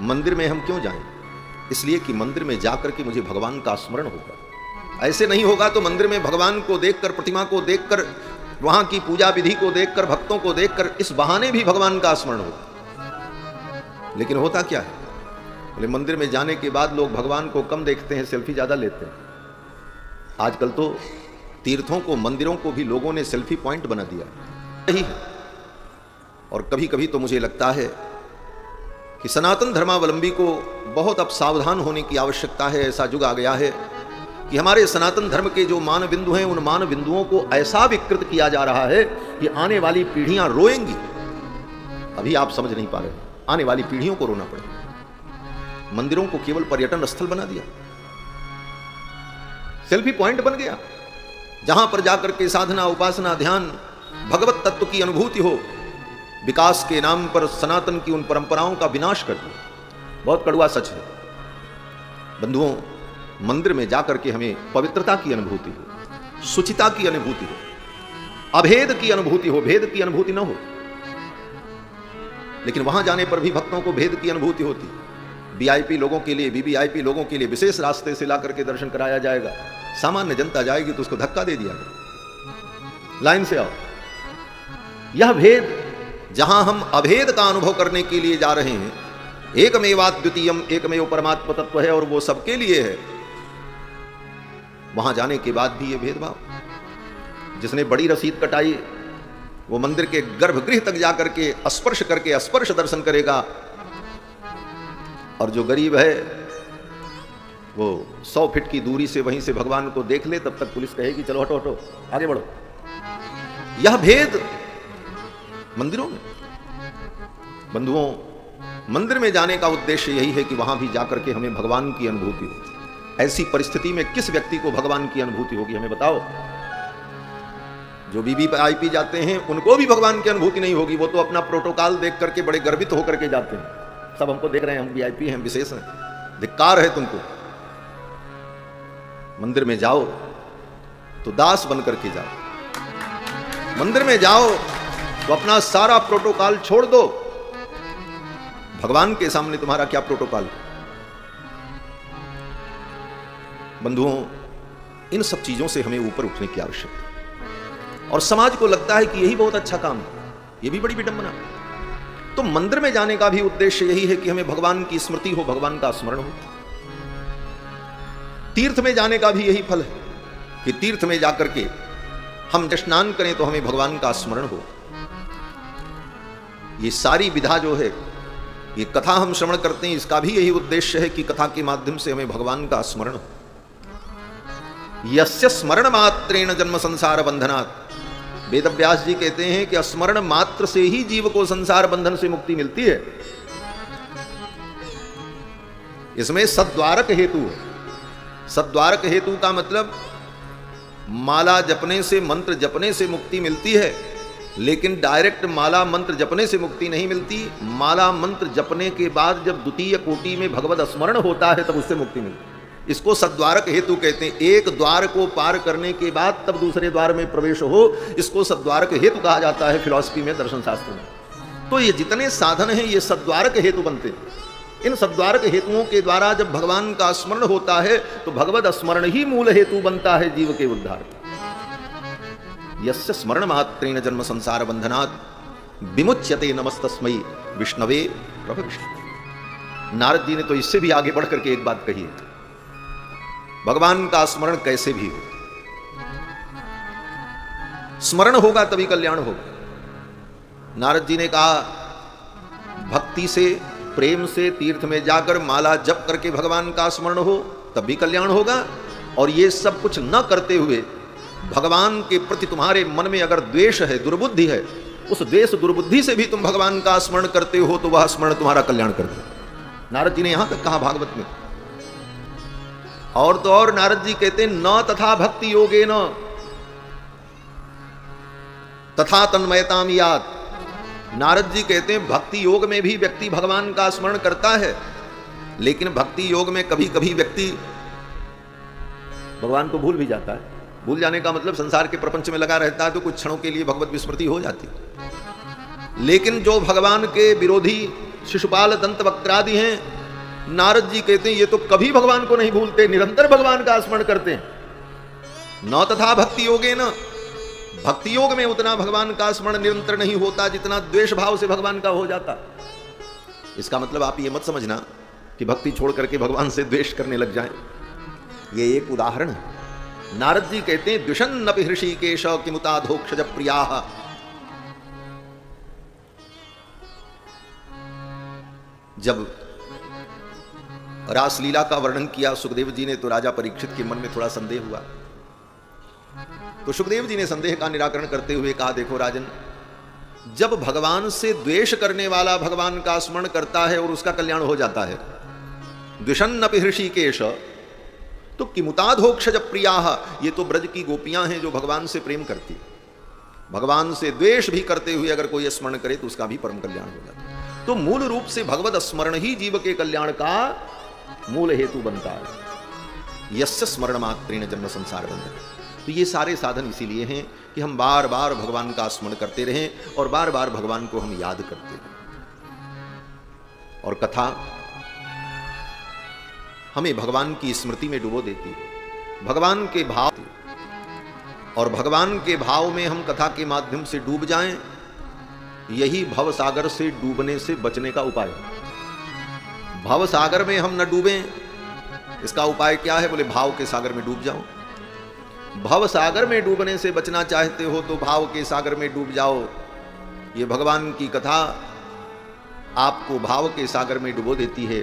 मंदिर में हम क्यों जाएं? इसलिए कि मंदिर में जाकर के मुझे भगवान का स्मरण होगा। ऐसे नहीं होगा तो मंदिर में भगवान को देखकर, प्रतिमा को देखकर, वहां की पूजा विधि को देखकर, भक्तों को देखकर इस बहाने भी भगवान का स्मरण होगा। लेकिन होता क्या है, बोले मंदिर में जाने के बाद लोग भगवान को कम देखते हैं, सेल्फी ज्यादा लेते हैं। आजकल तो तीर्थों को, मंदिरों को भी लोगों ने सेल्फी पॉइंट बना दिया यही है। और कभी कभी तो मुझे लगता है कि सनातन धर्मावलंबी को बहुत अब सावधान होने की आवश्यकता है। ऐसा युग आ गया है कि हमारे सनातन धर्म के जो मान बिंदु हैं, उन मान बिंदुओं को ऐसा विकृत किया जा रहा है कि आने वाली पीढ़ियां रोएंगी। अभी आप समझ नहीं पा रहे, आने वाली पीढ़ियों को रोना पड़ेगा। मंदिरों को केवल पर्यटन स्थल बना दिया, सेल्फी पॉइंट बन गया, जहां पर जाकर के साधना, उपासना, ध्यान, भगवत तत्व की अनुभूति हो। विकास के नाम पर सनातन की उन परंपराओं का विनाश कर दिया। बहुत कड़वा सच है बंधुओं। मंदिर में जाकर के हमें पवित्रता की अनुभूति हो, शुचिता की अनुभूति हो, अभेद की अनुभूति हो, भेद की अनुभूति न हो। लेकिन वहां जाने पर भी भक्तों को भेद की अनुभूति होती। वीआईपी लोगों के लिए, वीवीआईपी लोगों के लिए विशेष रास्ते से ला करके दर्शन कराया जाएगा। सामान्य जनता जाएगी तो उसको धक्का दे दिया जाएगा, लाइन से आओ। यह भेद, जहां हम अभेद का अनुभव करने के लिए जा रहे हैं, एकमेवाद्वितीयम, एकमेव परमात्म तत्व है और वो सबके लिए है, वहां जाने के बाद भी ये भेदभाव। जिसने बड़ी रसीद कटाई वो मंदिर के गर्भगृह तक जाकर के स्पर्श करके स्पर्श दर्शन करेगा, और जो गरीब है वो 100 फीट की दूरी से वहीं से भगवान को देख ले, तब तक पुलिस कहेगी चलो हटो हटो, आगे बढ़ो। यह भेद मंदिरों में। बंधुओं, मंदिर में जाने का उद्देश्य यही है कि वहां भी जाकर के हमें भगवान की अनुभूति हो। ऐसी परिस्थिति में किस व्यक्ति को भगवान की अनुभूति होगी, हमें बताओ। जो वीवीआईपी जाते हैं उनको भी भगवान की अनुभूति नहीं होगी। वो तो अपना प्रोटोकॉल देख करके बड़े गर्वित होकर के जाते हैं, सब हमको देख रहे हैं, हम वीआईपी हैं, विशेष हैं। धिक्कार है तुमको। मंदिर में जाओ तो दास बन करके जाओ। मंदिर में जाओ तो अपना सारा प्रोटोकॉल छोड़ दो। भगवान के सामने तुम्हारा क्या प्रोटोकॉल? बंधुओं, इन सब चीजों से हमें ऊपर उठने की आवश्यकता है। और समाज को लगता है कि यही बहुत अच्छा काम है, यह भी बड़ी विडंबना। तो मंदिर में जाने का भी उद्देश्य यही है कि हमें भगवान की स्मृति हो, भगवान का स्मरण हो। तीर्थ में जाने का भी यही फल है कि तीर्थ में जाकर के हम स्नान करें तो हमें भगवान का स्मरण हो। ये सारी विधा जो है, ये कथा हम श्रवण करते हैं, इसका भी यही उद्देश्य है कि कथा के माध्यम से हमें भगवान का स्मरण हो। यस्य स्मरण मात्रेण जन्म संसार बंधनात्। वेदव्यास जी कहते हैं कि स्मरण मात्र से ही जीव को संसार बंधन से मुक्ति मिलती है। इसमें सद्वारक हेतु है। सद्वारक हेतु का मतलब माला जपने से, मंत्र जपने से मुक्ति मिलती है, लेकिन डायरेक्ट माला मंत्र जपने से मुक्ति नहीं मिलती। माला मंत्र जपने के बाद जब द्वितीय कोटि में भगवत स्मरण होता है तब उससे मुक्ति मिलती है। इसको सद्वारक हेतु कहते हैं। एक द्वार को पार करने के बाद तब दूसरे द्वार में प्रवेश हो, इसको सद्वारक हेतु कहा जाता है फिलॉसफी में, दर्शन शास्त्र में। तो ये जितने साधन हैं ये सद्वारक हेतु बनते हैं। इन सद्वारक हेतुओं के द्वारा जब भगवान का स्मरण होता है तो भगवत स्मरण ही मूल हेतु बनता है जीव के उद्धार का। यस्य स्मरण मात्रेण जन्म संसार बंधनात् विमुच्यते नमस्तस्मै विष्णवे प्रभ विष्णु। नारद जी ने तो इससे भी आगे बढ़ करके एक बात कही है, भगवान का स्मरण कैसे भी हो, स्मरण होगा तभी कल्याण होगा। नारद जी ने कहा भक्ति से, प्रेम से तीर्थ में जाकर माला जप करके भगवान का स्मरण हो तब भी कल्याण होगा। और ये सब कुछ न करते हुए भगवान के प्रति तुम्हारे मन में अगर द्वेष है, दुर्बुद्धि है, उस द्वेष दुर्बुद्धि से भी तुम भगवान का स्मरण करते हो तो वह स्मरण तुम्हारा कल्याण कर दे। नारद जी ने यहां तक कहा भागवत में। और तो और नारद जी कहते हैं न तथा भक्ति योगे न तथा तन्मयताम यात। नारद जी कहते हैं भक्ति योग में भी व्यक्ति भगवान का स्मरण करता है, लेकिन भक्ति योग में कभी कभी व्यक्ति भगवान को भूल भी जाता है। भूल जाने का मतलब संसार के प्रपंच में लगा रहता है तो कुछ क्षणों के लिए भगवत विस्मृति हो जाती है। लेकिन जो भगवान के विरोधी शिशुपाल, दंतवक्त्रादि हैं। नारद जी कहते हैं ये तो कभी भगवान को नहीं भूलते, निरंतर भगवान का स्मरण करते हैं। न तथा भक्ति योगे न, भक्ति योग में उतना भगवान का स्मरण निरंतर नहीं होता जितना द्वेष भाव से भगवान का हो जाता। इसका मतलब आप ये मत समझना कि भक्ति छोड़ करके भगवान से द्वेष करने लग जाएं। ये एक उदाहरण है। नारद जी कहते हैं द्विषन्नपि हृषिकेश किमुताधोक्षज प्रियाः। जब रासलीला का वर्णन किया सुखदेव जी ने तो राजा परीक्षित के मन में थोड़ा संदेह हुआ। तो सुखदेव जी ने संदेह का निराकरण करते हुए कहा, देखो राजन, जब भगवान से द्वेष करने वाला भगवान का स्मरण करता है और उसका कल्याण हो जाता है, द्विषन्नपि हृषिकेश, तो किमुताधोक्षज प्रियाः, ये तो ब्रज की गोपियां हैं जो भगवान से प्रेम करती। भगवान से द्वेष भी करते हुए अगर कोई स्मरण करे तो उसका भी परम कल्याण हो जाता है। तो मूल रूप से भगवत स्मरण ही जीव के कल्याण का मूल हेतु बनता है। यस्य स्मरण मात्रेण जन्म संसार बंधन। तो ये सारे साधन इसीलिए हैं कि हम बार बार भगवान का स्मरण करते रहें और बार बार भगवान को हम याद करते रहें। और कथा हमें भगवान की स्मृति में डुबो देती है, भगवान के भाव, और भगवान के भाव में हम कथा के माध्यम से डूब जाएं, यही भव सागर से डूबने से बचने का उपाय है। भव सागर में हम न डूबें, इसका उपाय क्या है? बोले भाव के सागर में डूब जाओ। भव सागर में डूबने से बचना चाहते हो तो भाव के सागर में डूब जाओ। ये भगवान की कथा आपको भाव के सागर में डुबो देती है।